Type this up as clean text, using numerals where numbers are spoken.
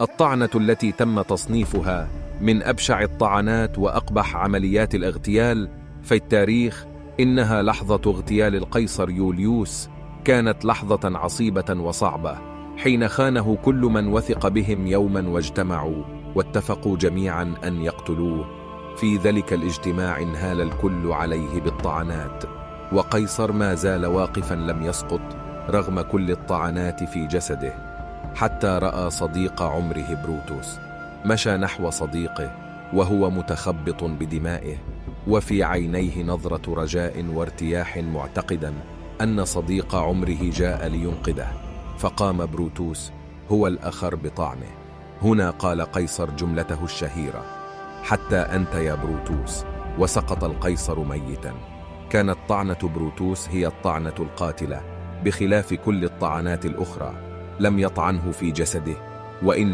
الطعنة التي تم تصنيفها من أبشع الطعنات وأقبح عمليات الاغتيال في التاريخ، إنها لحظة اغتيال القيصر يوليوس. كانت لحظة عصيبة وصعبة، حين خانه كل من وثق بهم يوما واجتمعوا واتفقوا جميعا أن يقتلوه. في ذلك الاجتماع انهال الكل عليه بالطعنات، وقيصر ما زال واقفا لم يسقط رغم كل الطعنات في جسده، حتى رأى صديق عمره بروتوس. مشى نحو صديقه وهو متخبط بدمائه، وفي عينيه نظرة رجاء وارتياح، معتقدا أن صديق عمره جاء لينقذه. فقام بروتوس هو الأخر بطعنه. هنا قال قيصر جملته الشهيرة: حتى أنت يا بروتوس. وسقط القيصر ميتا. كانت طعنة بروتوس هي الطعنة القاتلة، بخلاف كل الطعنات الأخرى. لم يطعنه في جسده، وإن